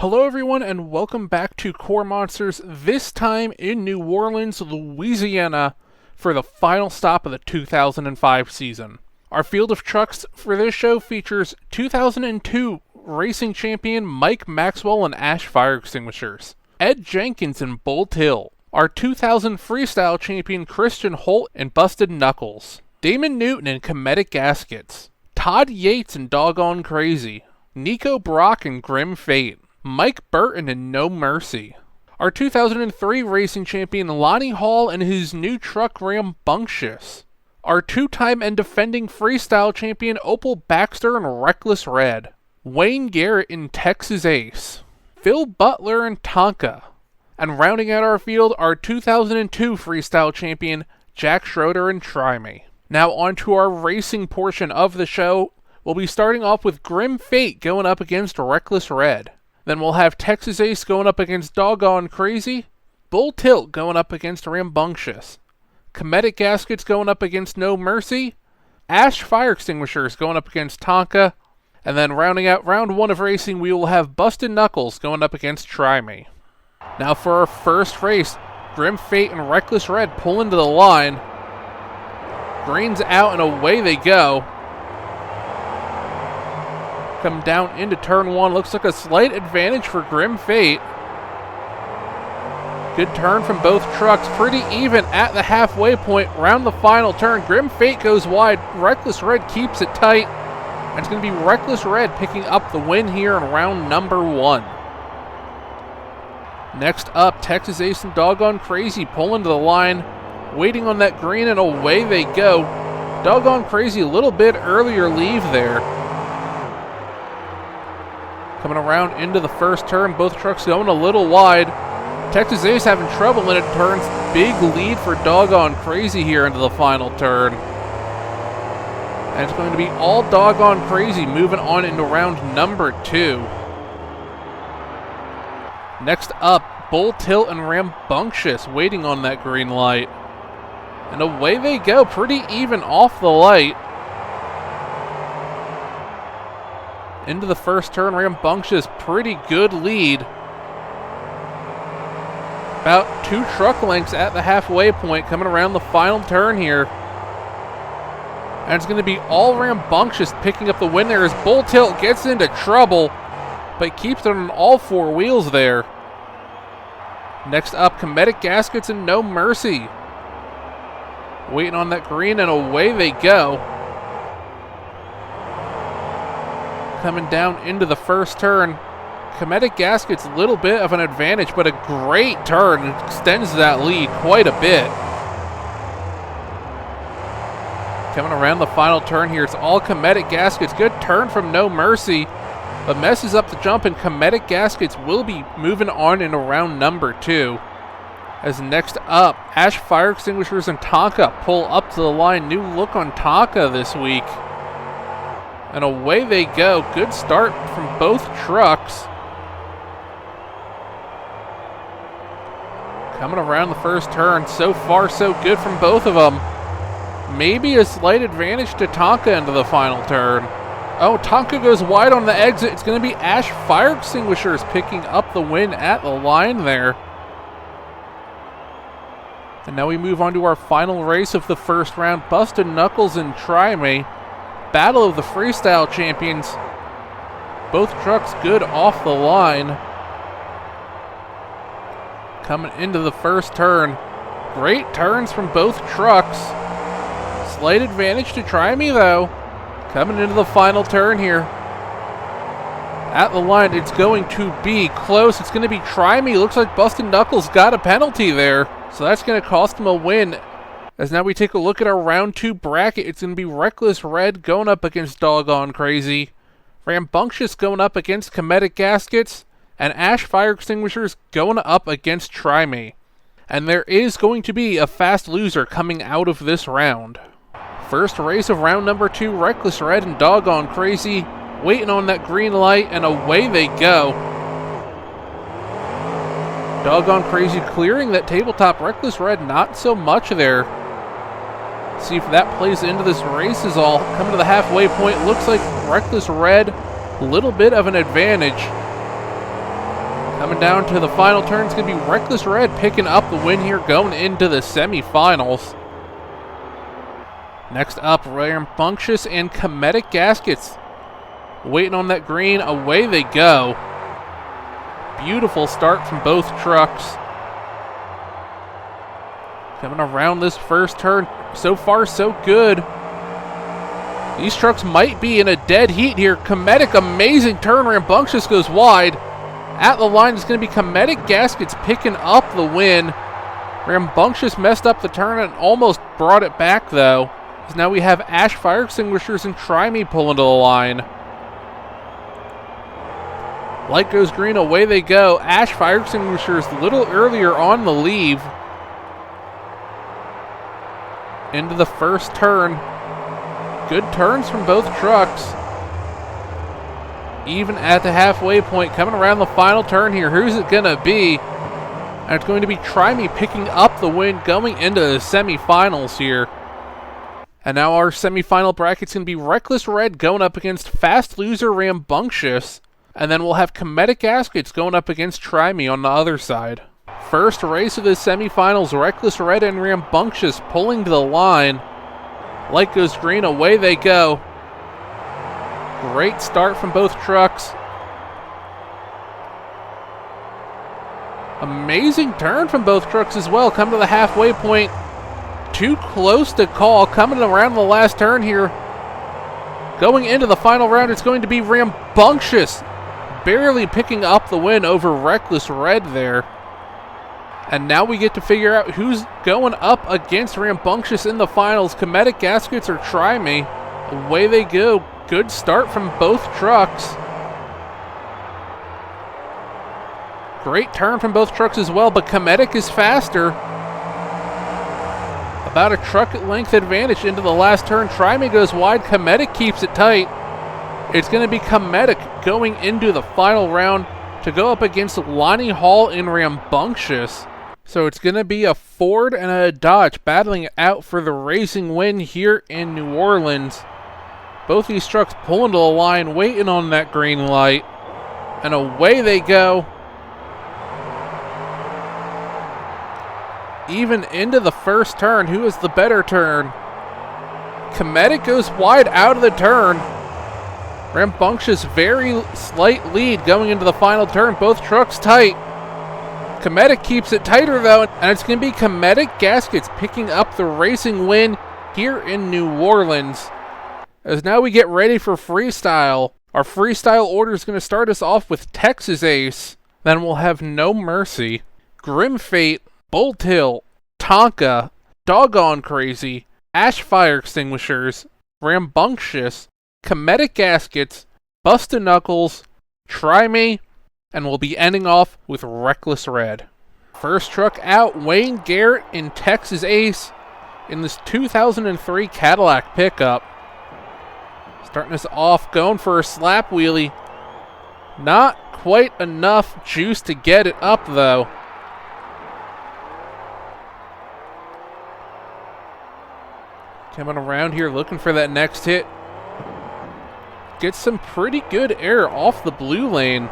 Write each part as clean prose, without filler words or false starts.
Hello everyone and welcome back to KORR Monsters, this time in New Orleans, Louisiana, for the final stop of the 2005 season. Our field of trucks for this show features 2002 racing champion Mike Maxwell and Ash Fire Extinguishers, Ed Jenkins and Bolt Hill, our 2000 freestyle champion Christian Holt and Busted Knuckles, Damon Newton and Comedic Gaskets, Todd Yates and Doggone Crazy, Nico Brock and Grim Fate, Mike Burton and No Mercy, our 2003 racing champion Lonnie Hall and his new truck Rambunctious, our two-time and defending freestyle champion Opal Baxter and Reckless Red, Wayne Garrett and Texas Ace, Phil Butler and Tonka, and rounding out our field, our 2002 freestyle champion Jack Schroeder and Try Me. Now on to our racing portion of the show. We'll be starting off with Grim Fate going up against Reckless Red. Then we'll have Texas Ace going up against Doggone Crazy, Bull Tilt going up against Rambunctious, Comedic Gaskets going up against No Mercy, Ash Fire Extinguishers going up against Tonka, and then rounding out round one of racing, we will have Busted Knuckles going up against Try Me. Now for our first race, Grim Fate and Reckless Red pull into the line. Green's out and away they go. Come down into turn one. Looks like a slight advantage for Grim Fate. Good turn from both trucks. Pretty even at the halfway point. Round the final turn. Grim Fate goes wide. Reckless Red keeps it tight. And it's going to be Reckless Red picking up the win here in round number one. Next up, Texas Ace and Doggone Crazy pull into the line. Waiting on that green and away they go. Doggone Crazy a little bit earlier leave there. Coming around into the first turn, both trucks going a little wide. Texas Ace having trouble in it turns. Big lead for Doggone Crazy here into the final turn. And it's going to be all Doggone Crazy moving on into round number two. Next up, Bull Tilt and Rambunctious waiting on that green light. And away they go, pretty even off the light. Into the first turn, Rambunctious, pretty good lead. About 2 truck lengths at the halfway point, coming around the final turn here. And it's going to be all Rambunctious picking up the win there as Bull Tilt gets into trouble, but keeps it on all 4 wheels there. Next up, Comedic Gaskets and No Mercy. Waiting on that green and away they go. Coming down into the first turn. Comedic Gaskets, a little bit of an advantage, but a great turn. It extends that lead quite a bit. Coming around the final turn here, it's all Comedic Gaskets. Good turn from No Mercy, but messes up the jump, and Comedic Gaskets will be moving on into round number two. As next up, Ash Fire Extinguishers and Tonka pull up to the line. New look on Tonka this week. And away they go. Good start from both trucks. Coming around the first turn. So far, so good from both of them. Maybe a slight advantage to Tonka into the final turn. Oh, Tonka goes wide on the exit. It's going to be Ash Fire Extinguishers picking up the win at the line there. And now we move on to our final race of the first round. Busted Knuckles and Try Me. Battle of the freestyle champions. Both trucks good off the line. Coming into the first turn. Great turns from both trucks. Slight advantage to Try Me though. Coming into the final turn here. At the line, it's going to be close. It's going to be Try Me. Looks like Busted Knuckles got a penalty there. So that's going to cost him a win. As now we take a look at our round two bracket, it's going to be Reckless Red going up against Doggone Crazy, Rambunctious going up against Comedic Gaskets, and Ash Fire Extinguishers going up against Try Me. And there is going to be a fast loser coming out of this round. First race of round number two, Reckless Red and Doggone Crazy, waiting on that green light, and away they go. Doggone Crazy clearing that tabletop. Reckless Red not so much there. See if that plays into this race is all. Coming to the halfway point, looks like Reckless Red, a little bit of an advantage. Coming down to the final turn, it's going to be Reckless Red picking up the win here going into the semifinals. Next up, Rambunctious and Comedic Gaskets. Waiting on that green, away they go. Beautiful start from both trucks. Coming around this first turn, so far so good. These trucks might be in a dead heat here. Comedic, amazing turn, Rambunctious goes wide. At the line, it's going to be Comedic Gaskets picking up the win. Rambunctious messed up the turn and almost brought it back though. So now we have Ash Fire Extinguishers and Try Me pulling to the line. Light goes green, away they go. Ash Fire Extinguishers a little earlier on the leave. Into the first turn. Good turns from both trucks. Even at the halfway point, coming around the final turn here. Who's it going to be? And it's going to be Try Me picking up the win going into the semifinals here. And now our semifinal bracket's going to be Reckless Red going up against Fast Loser Rambunctious. And then we'll have Comedic Gaskets going up against Try Me on the other side. First race of the semifinals, Reckless Red and Rambunctious pulling to the line. Light goes green, away they go. Great start from both trucks. Amazing turn from both trucks as well. Come to the halfway point. Too close to call. Coming around the last turn here. Going into the final round, it's going to be Rambunctious barely picking up the win over Reckless Red there. And now we get to figure out who's going up against Rambunctious in the finals. Comedic Gaskets or Try Me. Away they go. Good start from both trucks. Great turn from both trucks as well, but Comedic is faster. About a truck length advantage into the last turn. Try Me goes wide. Comedic keeps it tight. It's going to be Comedic going into the final round to go up against Lonnie Hall and Rambunctious. So it's going to be a Ford and a Dodge battling it out for the racing win here in New Orleans. Both these trucks pulling to the line, waiting on that green light. And away they go. Even into the first turn. Who is the better turn? Comedic goes wide out of the turn. Rambunctious very slight lead going into the final turn. Both trucks tight. Comedic keeps it tighter though, and it's going to be Comedic Gaskets picking up the racing win here in New Orleans. As now we get ready for freestyle. Our freestyle order is going to start us off with Texas Ace. Then we'll have No Mercy, Grim Fate, Bolt Hill, Tonka, Doggone Crazy, Ash Fire Extinguishers, Rambunctious, Comedic Gaskets, Busta Knuckles, Try Me, and we'll be ending off with Reckless Red. First truck out, Wayne Garrett in Texas Ace in this 2003 Cadillac pickup. Starting us off, going for a slap wheelie. Not quite enough juice to get it up though. Coming around here looking for that next hit. Gets some pretty good air off the blue lane.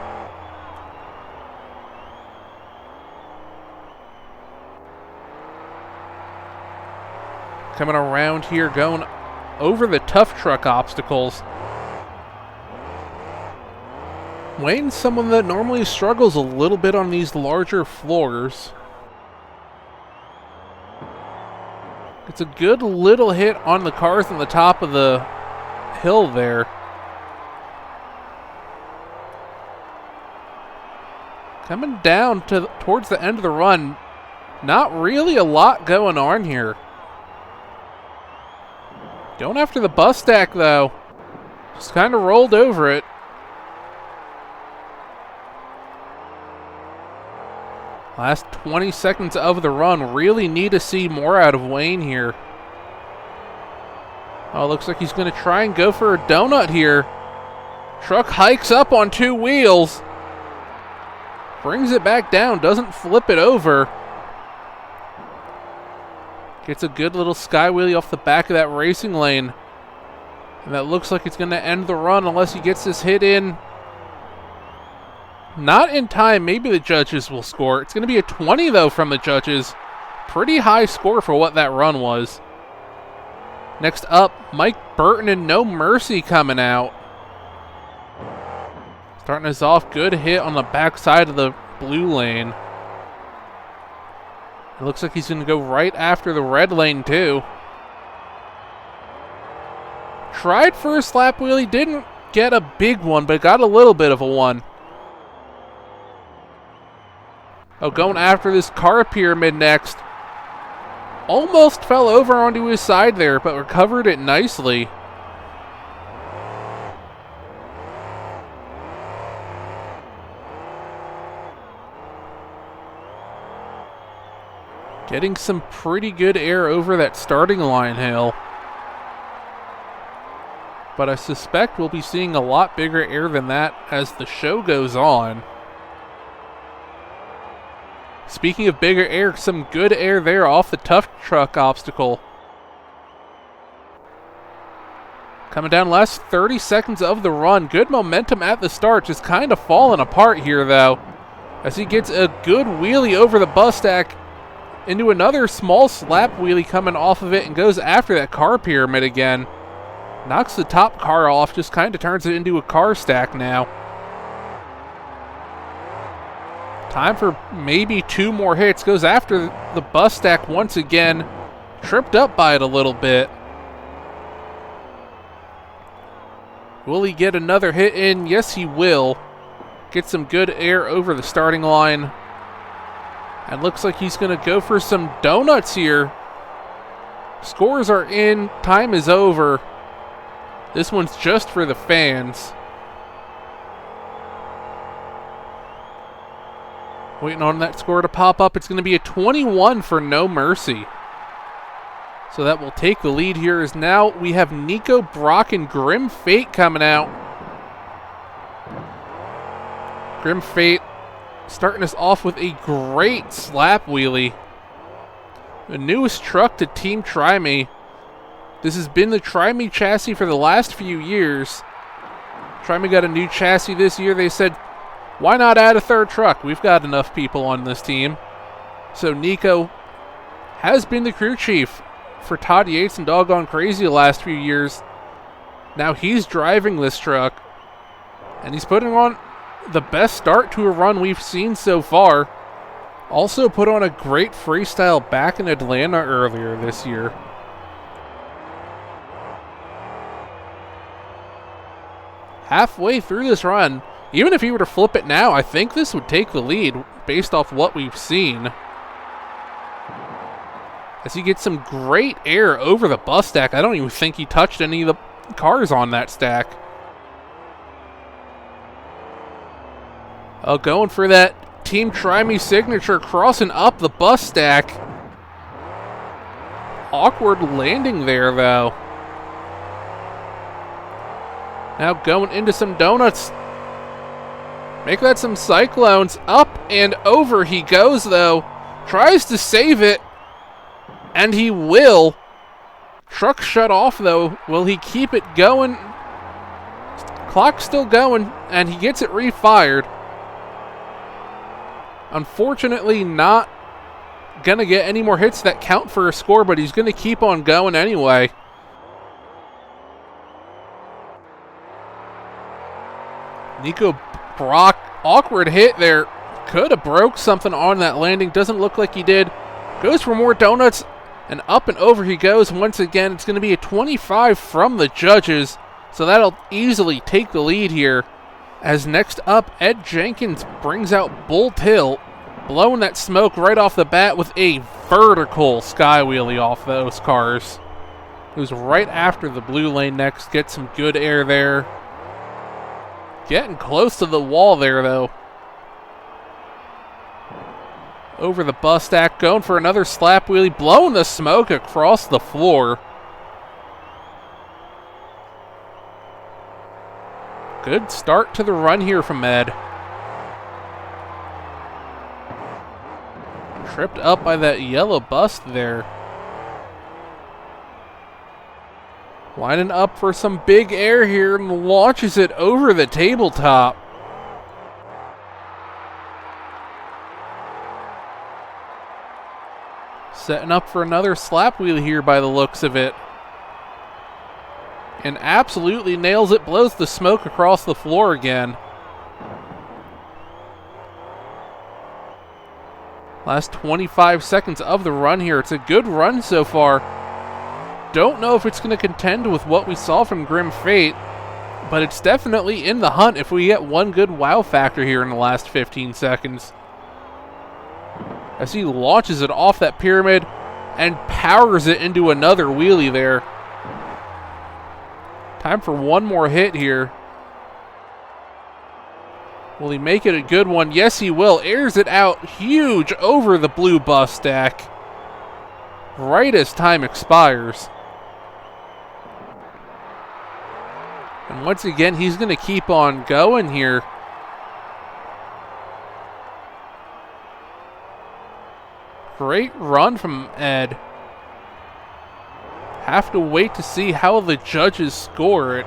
Coming around here, going over the tough truck obstacles. Wayne's someone that normally struggles a little bit on these larger floors. It's a good little hit on the cars on the top of the hill there. Coming down towards the end of the run. Not really a lot going on here. Going after the bus stack though. Just kind of rolled over it. Last 20 seconds of the run. Really need to see more out of Wayne here. Oh, looks like he's going to try and go for a donut here. Truck hikes up on two wheels. Brings it back down. Doesn't flip it over. Gets a good little sky wheelie off the back of that racing lane. And that looks like it's going to end the run unless he gets this hit in. Not in time. Maybe the judges will score. It's going to be a 20, though, from the judges. Pretty high score for what that run was. Next up, Mike Burton and No Mercy coming out. Starting us off, good hit on the backside of the blue lane. It looks like he's going to go right after the red lane, too. Tried for a slap wheelie, didn't get a big one, but got a little bit of a one. Oh, going after this car pyramid next. Almost fell over onto his side there, but recovered it nicely. Getting some pretty good air over that starting line hill. But I suspect we'll be seeing a lot bigger air than that as the show goes on. Speaking of bigger air, some good air there off the tough truck obstacle. Coming down last 30 seconds of the run. Good momentum at the start, just kind of falling apart here though. As he gets a good wheelie over the bus stack into another small slap wheelie coming off of it and goes after that car pyramid again. Knocks the top car off, just kind of turns it into a car stack now. Time for maybe 2 more hits. Goes after the bus stack once again. Tripped up by it a little bit. Will he get another hit in? Yes, he will. Get some good air over the starting line. And looks like he's going to go for some donuts here. Scores are in. Time is over. This one's just for the fans. Waiting on that score to pop up. It's going to be a 21 for No Mercy. So that will take the lead here as now we have Nico, Brock, and Grim Fate coming out. Grim Fate starting us off with a great slap wheelie. The newest truck to Team Try Me. This has been the Try Me chassis for the last few years. Try Me got a new chassis this year. They said, why not add a third truck? We've got enough people on this team. So Nico has been the crew chief for Todd Yates and Doggone Crazy the last few years. Now he's driving this truck. And he's putting on the best start to a run we've seen so far. Also put on a great freestyle back in Atlanta earlier this year. Halfway through this run, even if he were to flip it now, I think this would take the lead based off what we've seen. As he gets some great air over the bus stack. I don't even think he touched any of the cars on that stack. Oh, going for that Team Try Me signature, crossing up the bus stack. Awkward landing there, though. Now going into some donuts. Make that some cyclones. Up and over he goes, though. Tries to save it. And he will. Truck shut off, though. Will he keep it going? Clock's still going, and he gets it refired. Unfortunately, not going to get any more hits that count for a score, but he's going to keep on going anyway. Nico Brock, awkward hit there. Could have broke something on that landing. Doesn't look like he did. Goes for more donuts, and up and over he goes once again. It's going to be a 25 from the judges, so that'll easily take the lead here. As next up, Ed Jenkins brings out Bull Hill, blowing that smoke right off the bat with a vertical sky wheelie off those cars. Who's right after the blue lane next. Get some good air there. Getting close to the wall there, though. Over the bus stack, going for another slap wheelie, blowing the smoke across the floor. Good start to the run here from Ed. Tripped up by that yellow bus there. Lining up for some big air here and launches it over the tabletop. Setting up for another slap wheel here by the looks of it. And absolutely nails it, blows the smoke across the floor again. Last 25 seconds of the run here. It's a good run so far. Don't know if it's going to contend with what we saw from Grim Fate, but it's definitely in the hunt if we get one good wow factor here in the last 15 seconds. As he launches it off that pyramid and powers it into another wheelie there. Time for one more hit here. Will he make it a good one? Yes, he will. Airs it out huge over the blue bus stack. Right as time expires. And once again, he's going to keep on going here. Great run from Ed. Have to wait to see how the judges score it.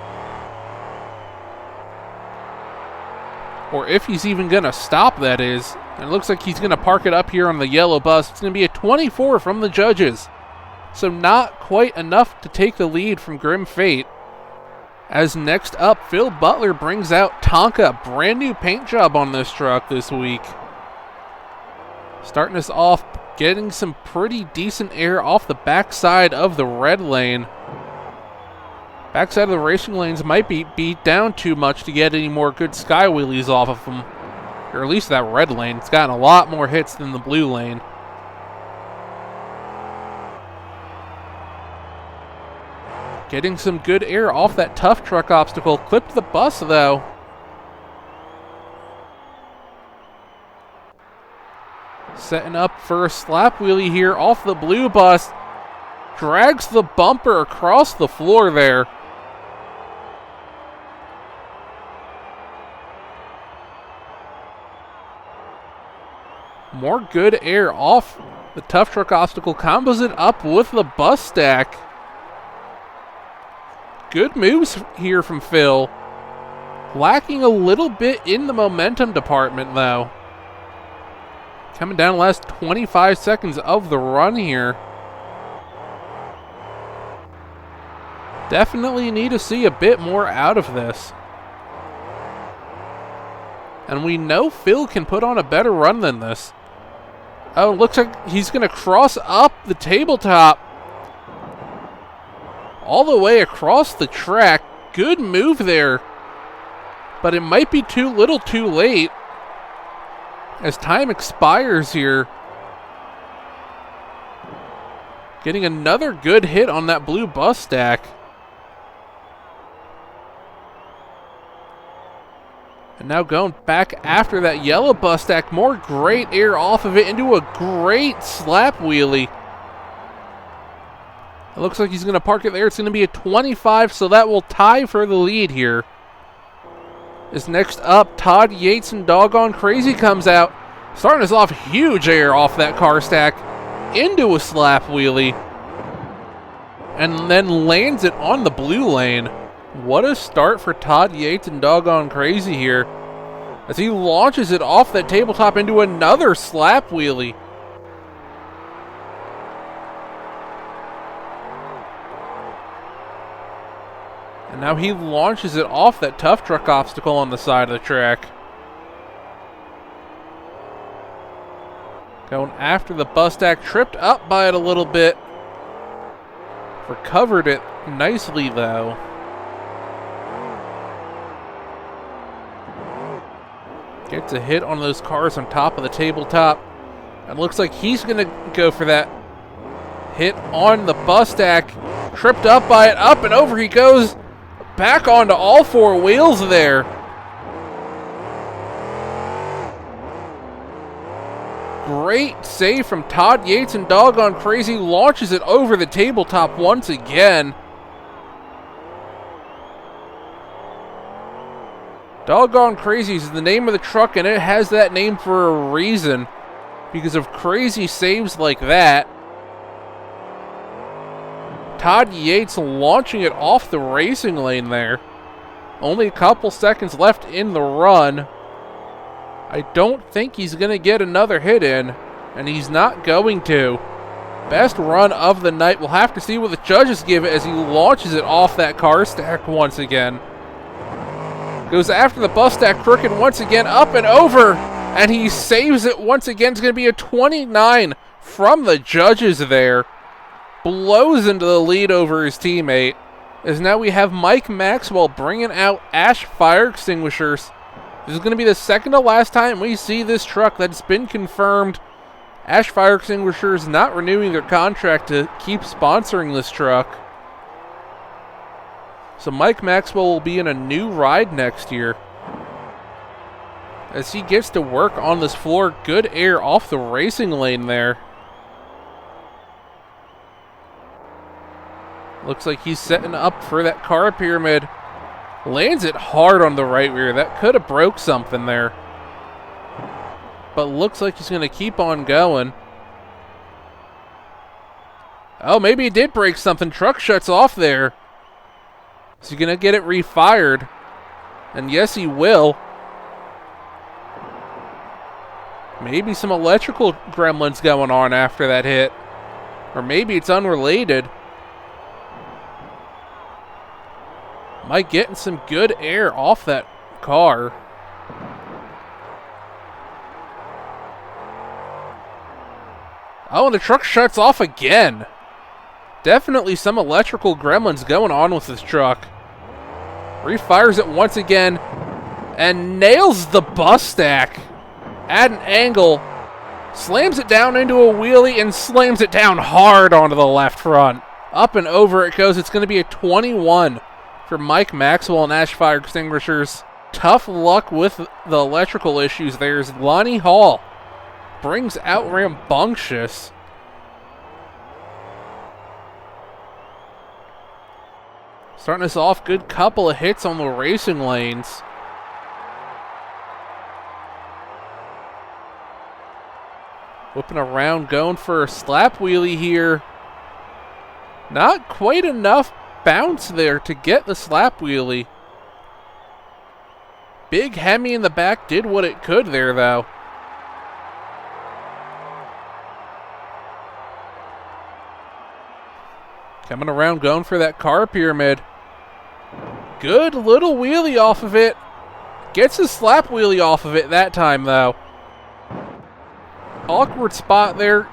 Or if he's even going to stop, that is. And it looks like he's going to park it up here on the yellow bus. It's going to be a 24 from the judges. So not quite enough to take the lead from Grim Fate. As next up, Phil Butler brings out Tonka. Brand new paint job on this truck this week. Starting us off, getting some pretty decent air off the backside of the red lane. Backside of the racing lanes might be beat down too much to get any more good sky wheelies off of them. Or at least that red lane. It's gotten a lot more hits than the blue lane. Getting some good air off that tough truck obstacle. Clipped the bus though. Setting up for a slap wheelie here off the blue bus. Drags the bumper across the floor there. More good air off the tough truck obstacle. Combos it up with the bus stack. Good moves here from Phil. Lacking a little bit in the momentum department though. Coming down the last 25 seconds of the run here. Definitely need to see a bit more out of this. And we know Phil can put on a better run than this. Oh, looks like he's going to cross up the tabletop. All the way across the track. Good move there. But it might be too little too late. As time expires here. Getting another good hit on that blue bus stack. And now going back after that yellow bus stack. More great air off of it into a great slap wheelie. It looks like he's going to park it there. It's going to be a 25, so that will tie for the lead here. As next up, Todd Yates and Doggone Crazy comes out. Starting us off, huge air off that car stack into a slap wheelie. And then lands it on the blue lane. What a start for Todd Yates and Doggone Crazy here. As he launches it off that tabletop into another slap wheelie. And now he launches it off that tough truck obstacle on the side of the track. Going after the bus stack, tripped up by it a little bit. Recovered it nicely though. Gets a hit on those cars on top of the tabletop. And looks like he's going to go for that hit on the bus stack. Tripped up by it, up and over he goes. Back onto all four wheels there. Great save from Todd Yates and Doggone Crazy. Launches it over the tabletop once again. Doggone Crazy is the name of the truck, and it has that name for a reason. Because of crazy saves like that. Todd Yates launching it off the racing lane there. Only a couple seconds left in the run. I don't think he's going to get another hit in, and he's not going to. Best run of the night. We'll have to see what the judges give it as he launches it off that car stack once again. Goes after the bus stack crooked once again, up and over, and he saves it once again. It's going to be a 29 from the judges there. Blows into the lead over his teammate, as now we have Mike Maxwell bringing out Ash fire extinguishers. This is going to be the second to last time we see this truck. That's been confirmed. Ash fire extinguishers not renewing their contract to keep sponsoring this truck. So Mike Maxwell will be in a new ride next year, as he gets to work on this floor. Good air off the racing lane there. Looks like he's setting up for that car pyramid. Lands it hard on the right rear. That could have broke something there. But looks like he's going to keep on going. Oh, maybe he did break something. Truck shuts off there. Is he going to get it refired? And yes, he will. Maybe some electrical gremlins going on after that hit. Or maybe it's unrelated. Mike getting some good air off that car. Oh, and the truck shuts off again. Definitely some electrical gremlins going on with this truck. Refires it once again and nails the bus stack at an angle. Slams it down into a wheelie and slams it down hard onto the left front. Up and over it goes. It's going to be a 21 for Mike Maxwell and Ash fire extinguishers. Tough luck with the electrical issues. There's Lonnie Hall. Brings out Rambunctious. Starting us off, good couple of hits on the racing lanes. Whipping around, going for a slap wheelie here. Not quite enough bounce there to get the slap wheelie. Big Hemi in the back did what it could there, though. Coming around, going for that car pyramid. Good little wheelie off of it. Gets a slap wheelie off of it that time, though. Awkward spot there.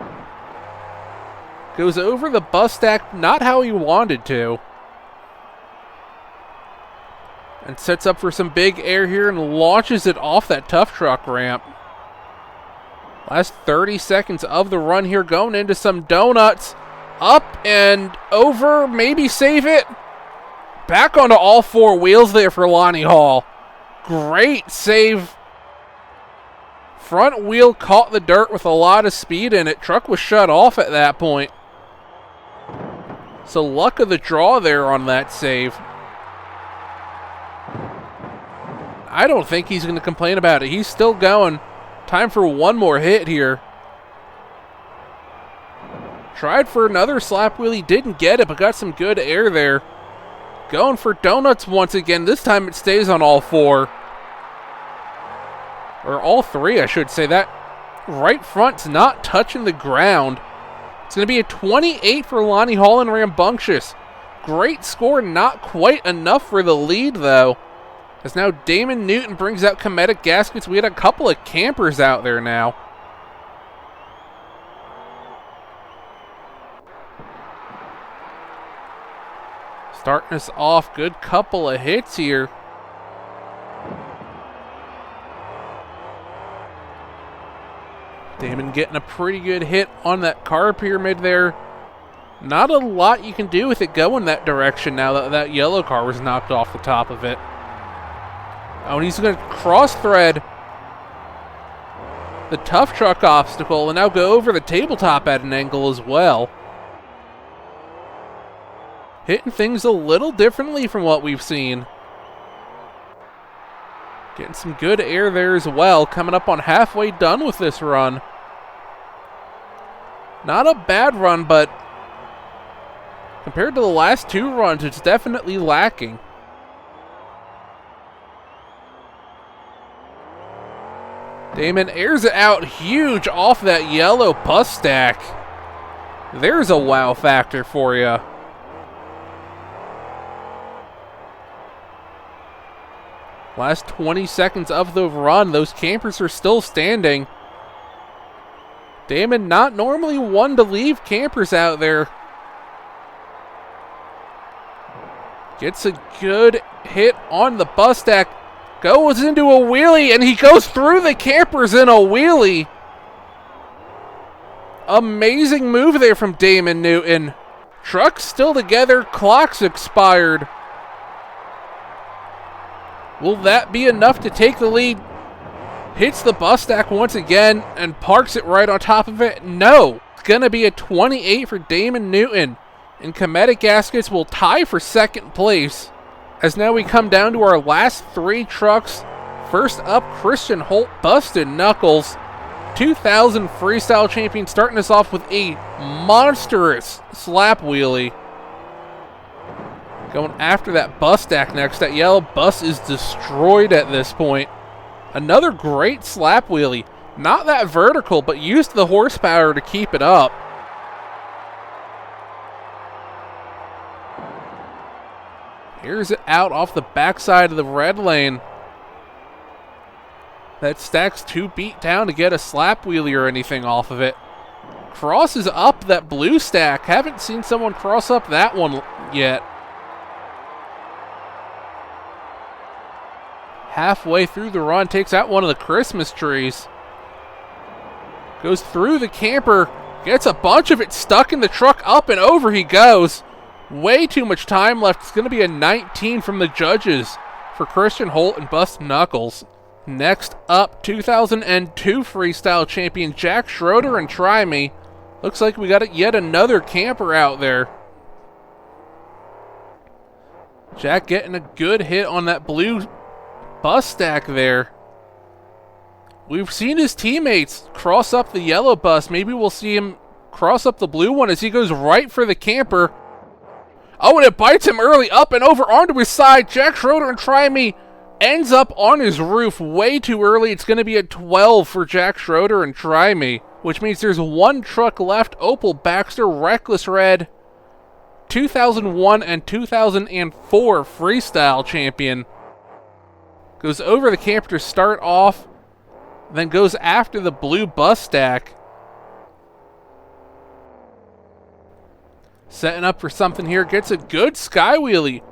Goes over the bus stack, not how he wanted to. And sets up for some big air here and launches it off that tough truck ramp. Last 30 seconds of the run here, going into some donuts. Up and over, maybe save it. Back onto all four wheels there for Lonnie Hall. Great save. Front wheel caught the dirt with a lot of speed in it. Truck was shut off at that point. So luck of the draw there on that save. I don't think he's going to complain about it. He's still going. Time for one more hit here. Tried for another slap wheelie, didn't get it, but got some good air there. Going for donuts once again. This time it stays on all four. Or all three, I should say. That right front's not touching the ground. It's going to be a 28 for Lonnie Hall and Rambunctious. Great score, not quite enough for the lead, though. As now Damon Newton brings out Cometic Gaskets. We had a couple of campers out there now. Starting us off, good couple of hits here. Damon getting a pretty good hit on that car pyramid there. Not a lot you can do with it going that direction now that that yellow car was knocked off the top of it. Oh, and he's going to cross thread the tough truck obstacle and now go over the tabletop at an angle as well. Hitting things a little differently from what we've seen. Getting some good air there as well. Coming up on halfway done with this run. Not a bad run, but compared to the last two runs, it's definitely lacking. Damon airs it out huge off that yellow bus stack. There's a wow factor for you. Last 20 seconds of the run, those campers are still standing. Damon not normally one to leave campers out there. Gets a good hit on the bus stack. Goes into a wheelie, and he goes through the campers in a wheelie. Amazing move there from Damon Newton. Trucks still together, clocks expired. Will that be enough to take the lead? Hits the bus stack once again and parks it right on top of it. No, it's going to be a 28 for Damon Newton. And Comedic Gaskets will tie for second place. As now we come down to our last three trucks. First up, Christian Holt, Busted Knuckles. 2000 Freestyle Champion, starting us off with a monstrous slap wheelie. Going after that bus stack next. That yellow bus is destroyed at this point. Another great slap wheelie. Not that vertical, but used the horsepower to keep it up. Here's it out off the backside of the red lane. That stack's too beat down to get a slap wheelie or anything off of it. Crosses up that blue stack. Haven't seen someone cross up that one yet. Halfway through the run, takes out one of the Christmas trees. Goes through the camper, gets a bunch of it stuck in the truck, up and over he goes. Way too much time left. It's going to be a 19 from the judges for Christian Holt and Busted Knuckles. Next up, 2002 Freestyle Champion Jack Schroeder and Try Me. Looks like we got yet another camper out there. Jack getting a good hit on that blue bus stack there. We've seen his teammates cross up the yellow bus. Maybe we'll see him cross up the blue one as he goes right for the camper. Oh, and it bites him early, up and over onto his side. Jack Schroeder and Try Me ends up on his roof way too early. It's going to be a 12 for Jack Schroeder and Try Me, which means there's one truck left. Opal Baxter, Reckless Red, 2001 and 2004 Freestyle Champion. Goes over the camper to start off, then goes after the blue bus stack. Setting up for something here, gets a good sky wheelie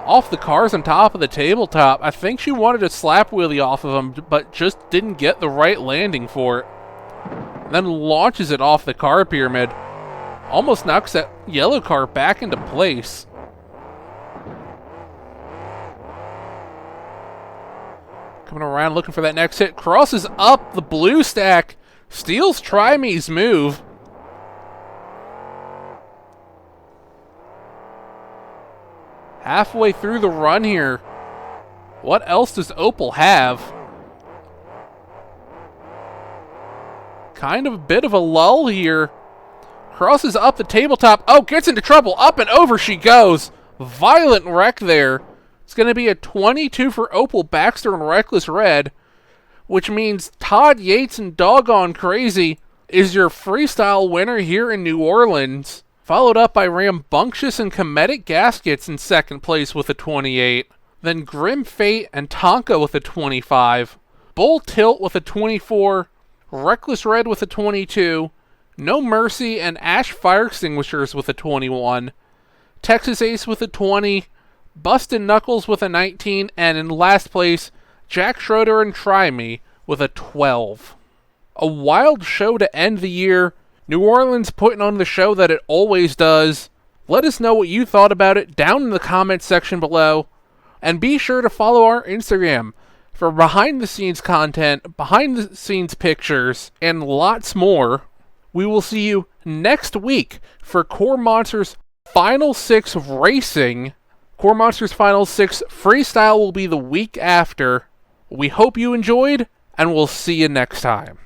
off the cars on top of the tabletop. I think she wanted a slap wheelie off of him, but just didn't get the right landing for it. Then launches it off the car pyramid. Almost knocks that yellow car back into place. Coming around looking for that next hit. Crosses up the blue stack. Steals Try Me's move. Halfway through the run here. What else does Opal have? Kind of a bit of a lull here. Crosses up the tabletop. Oh, gets into trouble. Up and over she goes. Violent wreck there. It's going to be a 22 for Opal Baxter and Reckless Red, which means Todd Yates and Doggone Crazy is your freestyle winner here in New Orleans. Followed up by Rambunctious and Comedic Gaskets in second place with a 28. Then Grim Fate and Tonka with a 25. Bull Tilt with a 24. Reckless Red with a 22. No Mercy and Ash Fire Extinguishers with a 21. Texas Ace with a 20. Busted Knuckles with a 19. And in last place, Jack Schroeder and Try Me with a 12. A wild show to end the year. New Orleans putting on the show that it always does. Let us know what you thought about it down in the comments section below. And be sure to follow our Instagram for behind the scenes content, behind the scenes pictures, and lots more. We will see you next week for KORR Monsters Final 6 Racing. KORR Monsters Final 6 Freestyle will be the week after. We hope you enjoyed, and we'll see you next time.